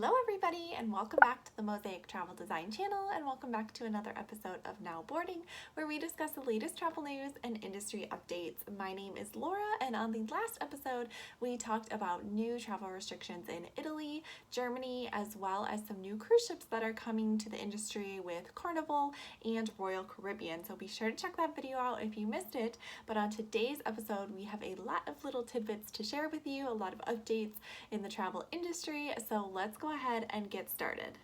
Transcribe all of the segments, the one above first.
Hello everybody and welcome back to the Mosaic Travel Design channel and welcome back to another episode of Now Boarding where we discuss the latest travel news and industry updates. My name is Laura and on the last episode we talked about new travel restrictions in Italy, Germany, as well as some new cruise ships that are coming to the industry with Carnival and Royal Caribbean. So be sure to check that video out if you missed it. But on today's episode we have a lot of little tidbits to share with you, a lot of updates in the travel industry. So let's go ahead and get started.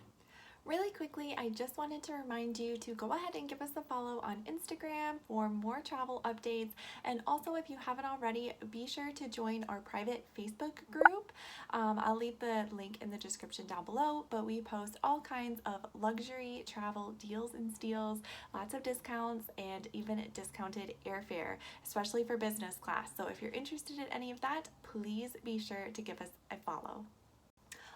Really quickly, I just wanted to remind you to go ahead and give us a follow on Instagram for more travel updates. And also, if you haven't already, be sure to join our private Facebook group. I'll leave the link in the description down below, but we post all kinds of luxury travel deals and steals, lots of discounts, and even discounted airfare, especially for business class. So if you're interested in any of that, please be sure to give us a follow.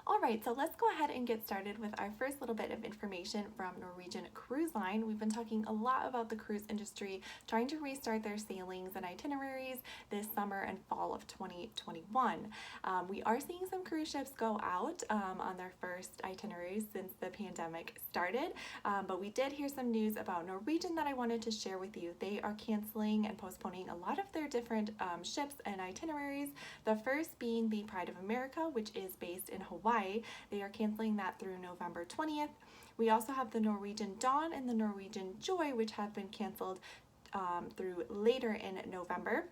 Alright, so let's go ahead and get started with our first little bit of information from Norwegian Cruise Line. We've been talking a lot about the cruise industry trying to restart their sailings and itineraries this summer and fall of 2021. We are seeing some cruise ships go out on their first itineraries since the pandemic started, but we did hear some news about Norwegian that I wanted to share with you. They are canceling and postponing a lot of their different ships and itineraries. The first being the Pride of America, which is based in Hawaii. They are canceling that through November 20th. We also have the Norwegian Dawn and the Norwegian Joy, which have been canceled through later in November,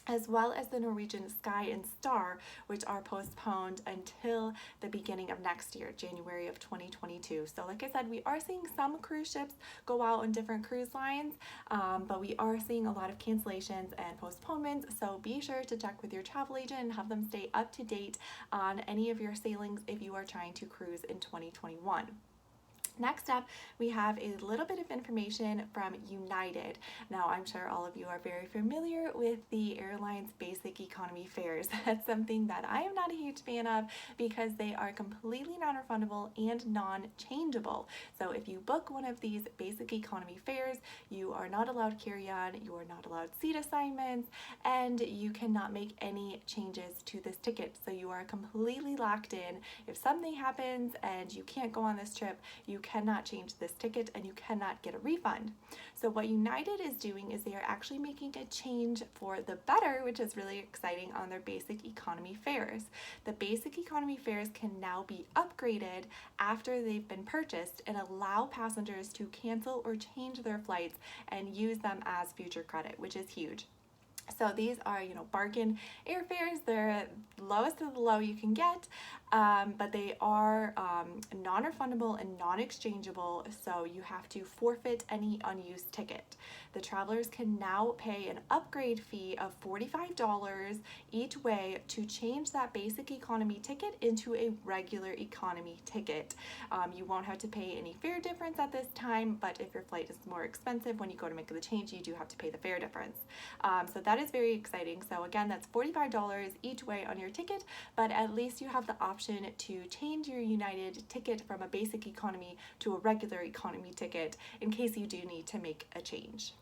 as well as the Norwegian Sky and Star, which are postponed until the beginning of next year, January of 2022. So like I said, we are seeing some cruise ships go out on different cruise lines, but we are seeing a lot of cancellations and postponements. So be sure to check with your travel agent and have them stay up to date on any of your sailings if you are trying to cruise in 2021. Next up, we have a little bit of information from United. Now, I'm sure all of you are very familiar with the airline's basic economy fares. That's something that I am not a huge fan of because they are completely non-refundable and non-changeable. So if you book one of these basic economy fares, you are not allowed carry-on, you are not allowed seat assignments, and you cannot make any changes to this ticket. So you are completely locked in. If something happens and you can't go on this trip, you cannot change this ticket and you cannot get a refund. So what United is doing is they are actually making a change for the better, which is really exciting, on their basic economy fares. The basic economy fares can now be upgraded after they've been purchased and allow passengers to cancel or change their flights and use them as future credit, which is huge. So these are, bargain airfares. They're lowest of the low you can get, but they are non-refundable and non-exchangeable, so you have to forfeit any unused ticket. The travelers can now pay an upgrade fee of $45 each way to change that basic economy ticket into a regular economy ticket. You won't have to pay any fare difference at this time, but if your flight is more expensive, when you go to make the change, you do have to pay the fare difference. So that is very exciting. So again, that's $45 each way on your ticket, but at least you have the option to change your United ticket from a basic economy to a regular economy ticket in case you do need to make a change.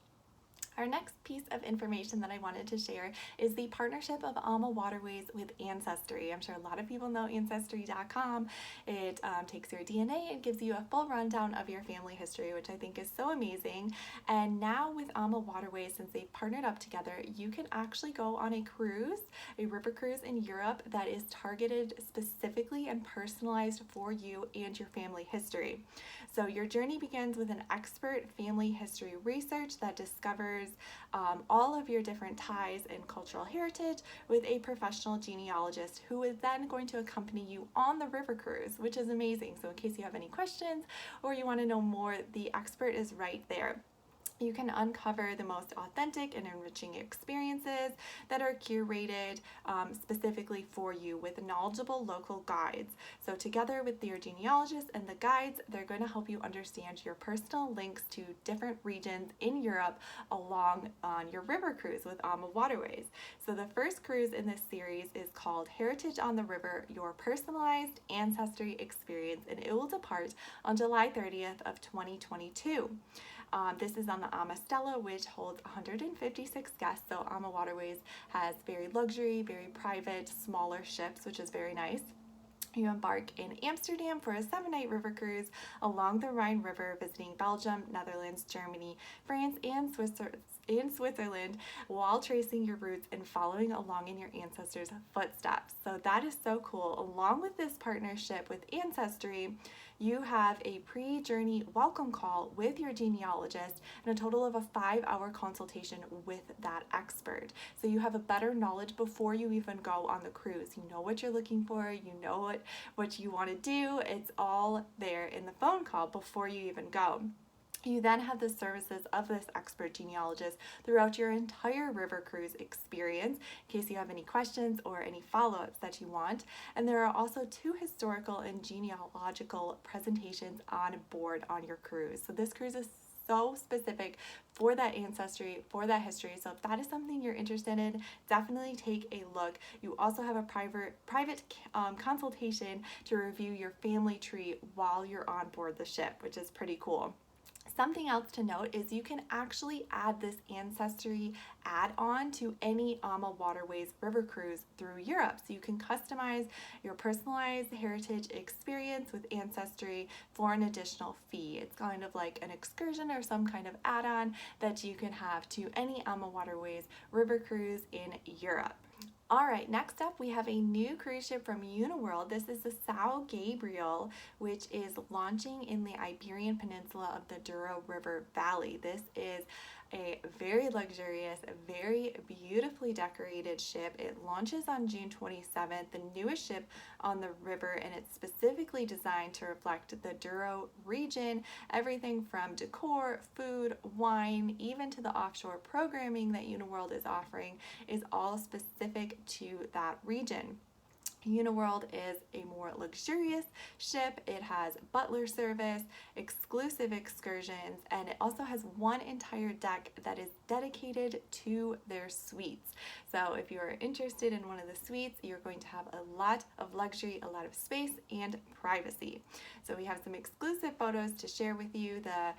Our next piece of information that I wanted to share is the partnership of AmaWaterways with Ancestry. I'm sure a lot of people know Ancestry.com. It takes your DNA and gives you a full rundown of your family history, which I think is so amazing. And now with AmaWaterways, since they've partnered up together, you can actually go on a cruise, a river cruise in Europe that is targeted specifically and personalized for you and your family history. So your journey begins with an expert family history research that discovers all of your different ties and cultural heritage with a professional genealogist who is then going to accompany you on the river cruise, which is amazing. So in case you have any questions or you want to know more, the expert is right there. You can uncover the most authentic and enriching experiences that are curated specifically for you with knowledgeable local guides. So together with your genealogist and the guides, they're going to help you understand your personal links to different regions in Europe along on your river cruise with AmaWaterways. So the first cruise in this series is called Heritage on the River, Your Personalized Ancestry Experience, and it will depart on July 30th of 2022. This is on the Stella, which holds 156 guests. So AmaWaterways has very luxury, very private, smaller ships, which is very nice. You embark in Amsterdam for a 7-night river cruise along the Rhine River, visiting Belgium, Netherlands, Germany, France, and Switzerland, while tracing your roots and following along in your ancestors' footsteps. So that is so cool. Along with this partnership with Ancestry, you have a pre-journey welcome call with your genealogist and a total of a 5-hour consultation with that expert. So you have a better knowledge before you even go on the cruise. You know what you're looking for, you know what you want to do. It's all there in the phone call before you even go. You then have the services of this expert genealogist throughout your entire river cruise experience, in case you have any questions or any follow-ups that you want. And there are also 2 historical and genealogical presentations on board on your cruise. So this cruise is so specific for that ancestry, for that history. So if that is something you're interested in, definitely take a look. You also have a private consultation to review your family tree while you're on board the ship, which is pretty cool. Something else to note is you can actually add this Ancestry add-on to any AmaWaterways river cruise through Europe. So you can customize your personalized heritage experience with Ancestry for an additional fee. It's kind of like an excursion or some kind of add-on that you can have to any AmaWaterways river cruise in Europe. All right, next up we have a new cruise ship from Uniworld. This is the Sao Gabriel, which is launching in the Iberian Peninsula of the Douro River Valley. This is a very luxurious, very beautifully decorated ship. It launches on June 27th, the newest ship on the river, and it's specifically designed to reflect the Douro region. Everything from decor, food, wine, even to the offshore programming that Uniworld is offering is all specific to that region. Uniworld is a more luxurious ship. It has butler service, exclusive excursions, and it also has one entire deck that is dedicated to their suites. So if you're interested in one of the suites, you're going to have a lot of luxury, a lot of space, and privacy. So we have some exclusive photos to share with you. The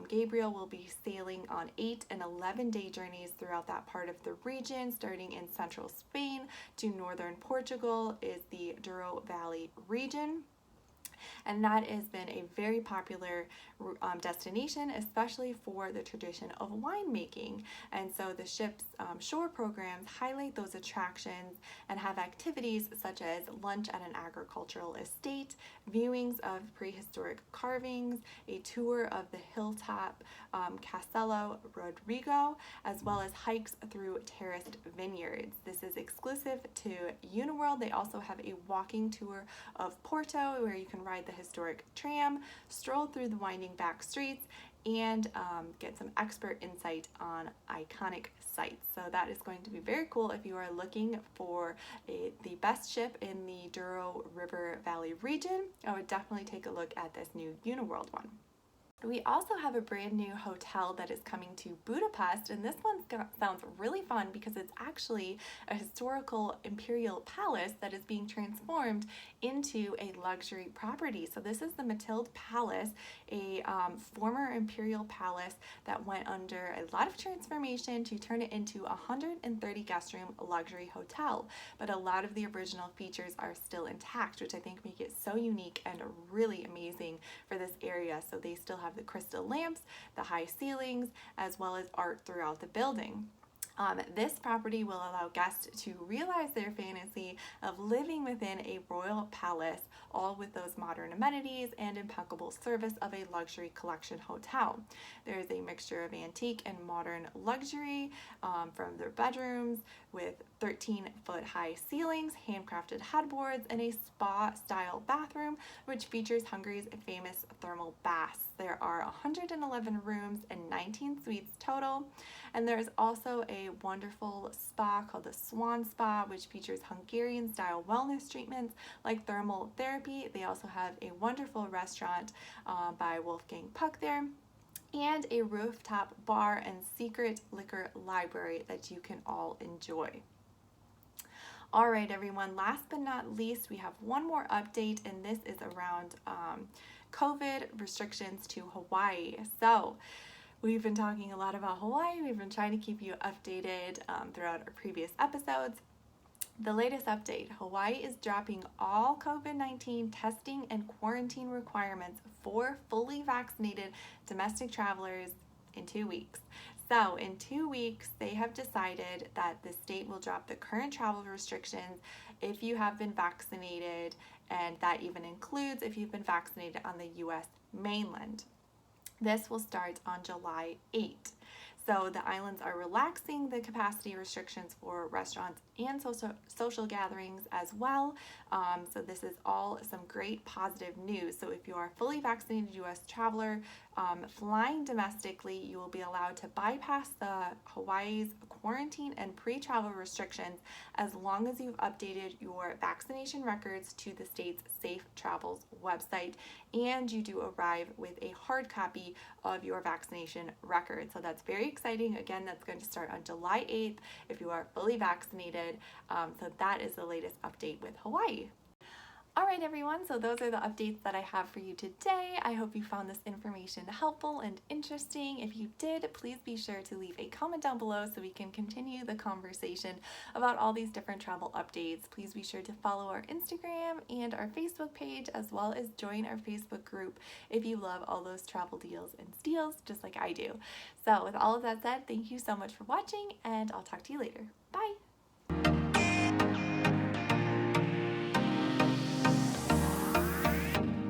Gabriel will be sailing on 8 and 11-day journeys throughout that part of the region, starting in central Spain to northern Portugal is the Douro Valley region. And that has been a very popular destination, especially for the tradition of winemaking. And so the ship's shore programs highlight those attractions and have activities such as lunch at an agricultural estate, viewings of prehistoric carvings, a tour of the hilltop Castelo Rodrigo, as well as hikes through terraced vineyards. This is exclusive to Uniworld. They also have a walking tour of Porto where you can ride the historic tram, stroll through the winding back streets, and get some expert insight on iconic sites. So that is going to be very cool if you are looking for the best ship in the Douro River Valley region. I would definitely take a look at this new Uniworld one. We also have a brand new hotel that is coming to Budapest, and this one sounds really fun because it's actually a historical imperial palace that is being transformed into a luxury property. So this is the Matild Palace, a former imperial palace that went under a lot of transformation to turn it into a 130 guest room luxury hotel. But a lot of the original features are still intact, which I think make it so unique and really amazing for this area. So they still have the crystal lamps, the high ceilings, as well as art throughout the building. This property will allow guests to realize their fantasy of living within a royal palace, all with those modern amenities and impeccable service of a luxury collection hotel. There is a mixture of antique and modern luxury from their bedrooms with 13-foot high ceilings, handcrafted headboards, and a spa-style bathroom, which features Hungary's famous thermal baths. There are 111 rooms and 19 suites total. And there's also a wonderful spa called the Swan Spa, which features Hungarian-style wellness treatments like thermal therapy. They also have a wonderful restaurant by Wolfgang Puck there, and a rooftop bar and secret liquor library that you can all enjoy. All right, everyone, last but not least, we have one more update, and this is around COVID restrictions to Hawaii. So we've been talking a lot about Hawaii. We've been trying to keep you updated throughout our previous episodes. The latest update, Hawaii is dropping all COVID-19 testing and quarantine requirements for fully vaccinated domestic travelers in 2 weeks. So in 2 weeks, they have decided that the state will drop the current travel restrictions if you have been vaccinated, and that even includes if you've been vaccinated on the US mainland. This will start on July 8th. So the islands are relaxing the capacity restrictions for restaurants and social gatherings as well. So this is all some great positive news. So if you are a fully vaccinated U.S. traveler flying domestically, you will be allowed to bypass the Hawaii's quarantine and pre-travel restrictions as long as you've updated your vaccination records to the state's Safe Travels website and you do arrive with a hard copy of your vaccination record. So that's very exciting. Again, that's going to start on July 8th if you are fully vaccinated. So that is the latest update with Hawaii. All right, everyone, so those are the updates that I have for you today. I hope you found this information helpful and interesting. If you did, please be sure to leave a comment down below so we can continue the conversation about all these different travel updates. Please be sure to follow our Instagram and our Facebook page, as well as join our Facebook group if you love all those travel deals and steals just like I do. So with all of that said, thank you so much for watching, and I'll talk to you later. Bye!